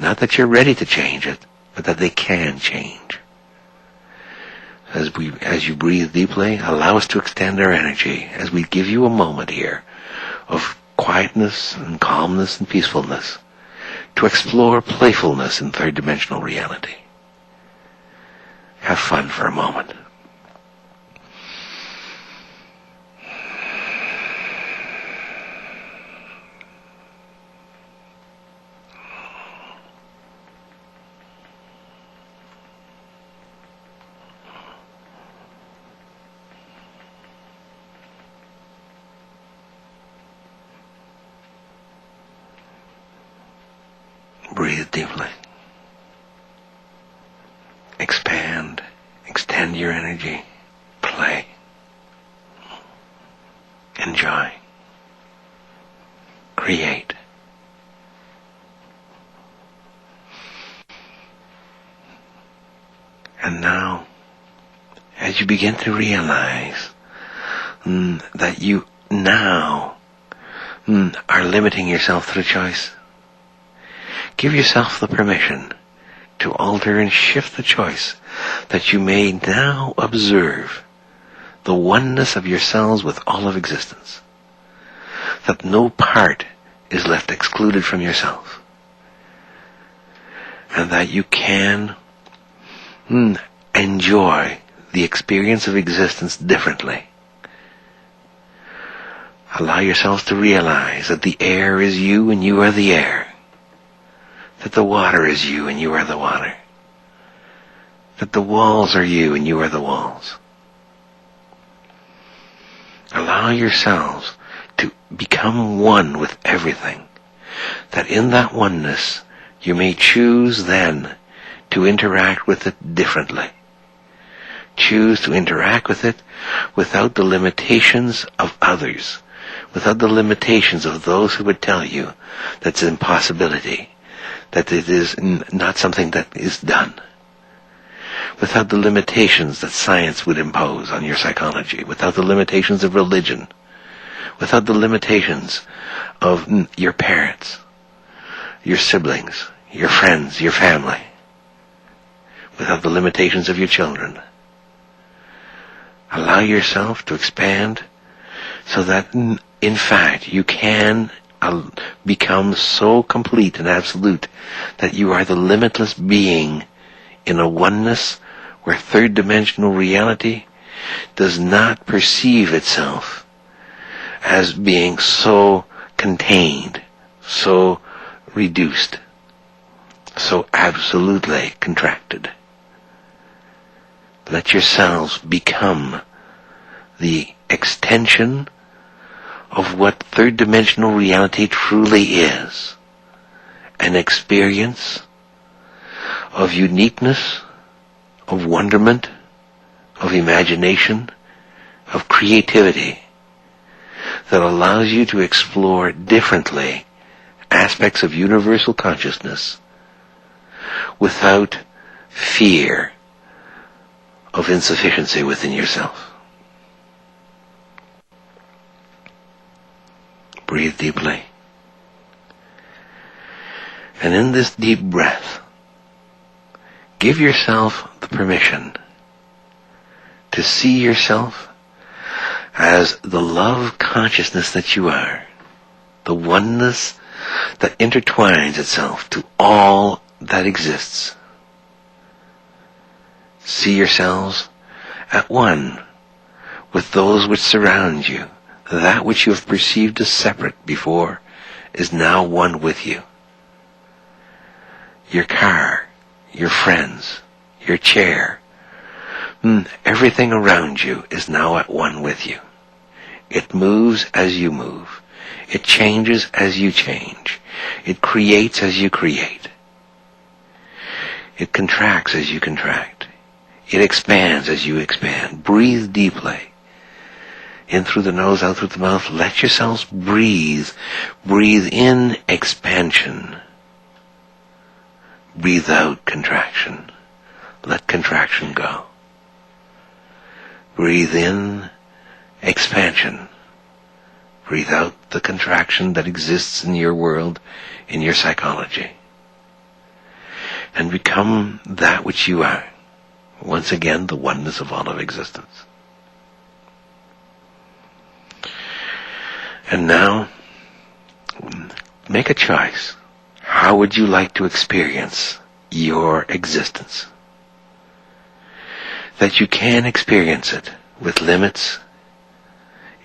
Not that you're ready to change it, but that they can change. As you breathe deeply, allow us to extend our energy as we give you a moment here of quietness and calmness and peacefulness to explore playfulness in third-dimensional reality. Have fun for a moment. Breathe deeply. Expand. Extend your energy. Play. Enjoy. Create. And now, as you begin to realize that you now are limiting yourself through choice, give yourself the permission to alter and shift the choice that you may now observe the oneness of yourselves with all of existence. That no part is left excluded from yourself. And that you can enjoy the experience of existence differently. Allow yourselves to realize that the air is you and you are the air. That the water is you and you are the water. That the walls are you and you are the walls. Allow yourselves to become one with everything. That in that oneness you may choose then to interact with it differently. Choose to interact with it without the limitations of others, without the limitations of those who would tell you that's an impossibility, that it is not something that is done, without the limitations that science would impose on your psychology, without the limitations of religion, without the limitations of your parents, your siblings, your friends, your family, without the limitations of your children. Allow yourself to expand so that, in fact, you can become so complete and absolute that you are the limitless being in a oneness where third-dimensional reality does not perceive itself as being so contained, so reduced, so absolutely contracted. Let yourselves become the extension of what third-dimensional reality truly is. An experience of uniqueness, of wonderment, of imagination, of creativity that allows you to explore differently aspects of universal consciousness without fear of insufficiency within yourself. Breathe deeply. And in this deep breath, give yourself the permission to see yourself as the love consciousness that you are, the oneness that intertwines itself to all that exists. See yourselves at one with those which surround you. That which you have perceived as separate before is now one with you. Your car, your friends, your chair, everything around you is now at one with you. It moves as you move. It changes as you change. It creates as you create. It contracts as you contract. It expands as you expand. Breathe deeply. In through the nose, out through the mouth. Let yourselves breathe. Breathe in expansion. Breathe out contraction. Let contraction go. Breathe in expansion. Breathe out the contraction that exists in your world, in your psychology. and become that which you are. Once again, the oneness of all of existence. And now, make a choice. How would you like to experience your existence? That you can experience it with limits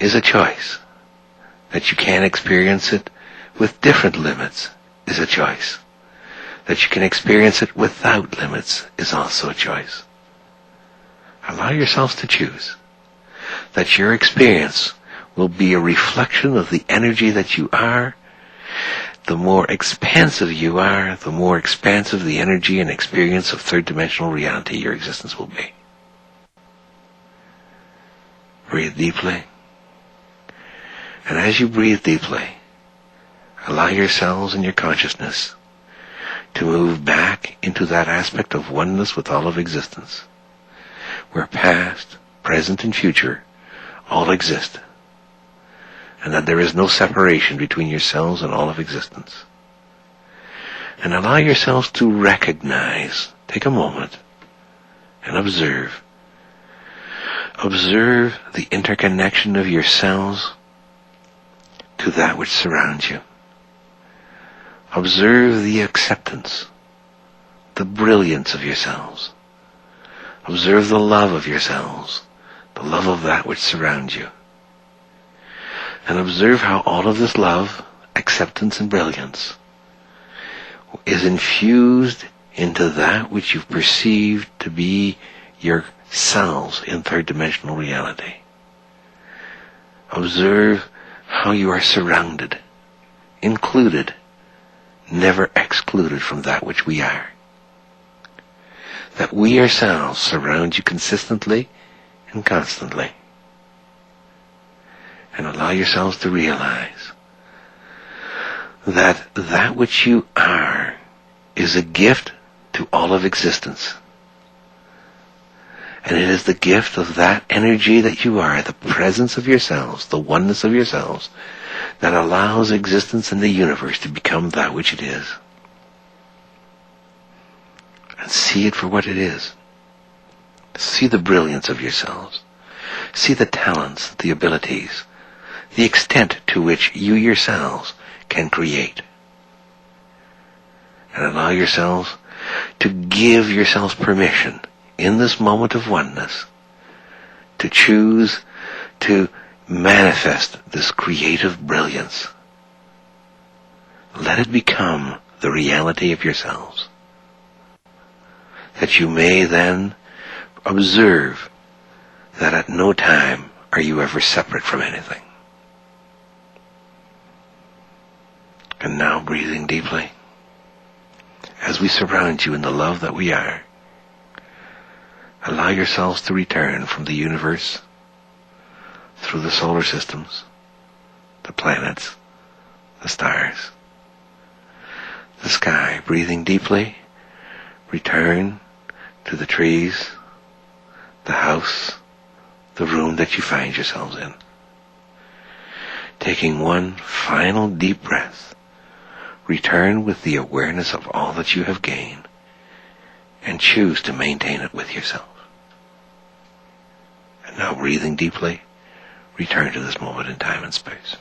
is a choice. That you can experience it with different limits is a choice. That you can experience it without limits is also a choice. Allow yourselves to choose. That your experience will be a reflection of the energy that you are. The more expansive you are, the more expansive the energy and experience of third-dimensional reality your existence will be. Breathe deeply. And as you breathe deeply, allow yourselves and your consciousness to move back into that aspect of oneness with all of existence, where past, present, and future all exist, and that there is no separation between yourselves and all of existence. And allow yourselves to recognize, take a moment, and observe. Observe the interconnection of your cells to that which surrounds you. Observe the acceptance, the brilliance of yourselves. Observe the love of yourselves, the love of that which surrounds you. And observe how all of this love, acceptance, and brilliance is infused into that which you've perceived to be yourselves in third-dimensional reality. Observe how you are surrounded, included, never excluded from that which we are. That we ourselves surround you consistently and constantly. And allow yourselves to realize that that which you are is a gift to all of existence. And it is the gift of that energy that you are, the presence of yourselves, the oneness of yourselves, that allows existence in the universe to become that which it is. And see it for what it is. See the brilliance of yourselves. See the talents, the abilities, the extent to which you yourselves can create. And allow yourselves to give yourselves permission in this moment of oneness to choose to manifest this creative brilliance. Let it become the reality of yourselves, that you may then observe that at no time are you ever separate from anything. And now, breathing deeply, as we surround you in the love that we are, allow yourselves to return from the universe, through the solar systems, the planets, the stars, the sky. Breathing deeply, return to the trees, the house, the room that you find yourselves in. Taking one final deep breath, return with the awareness of all that you have gained, and choose to maintain it with yourself. And now, breathing deeply, return to this moment in time and space.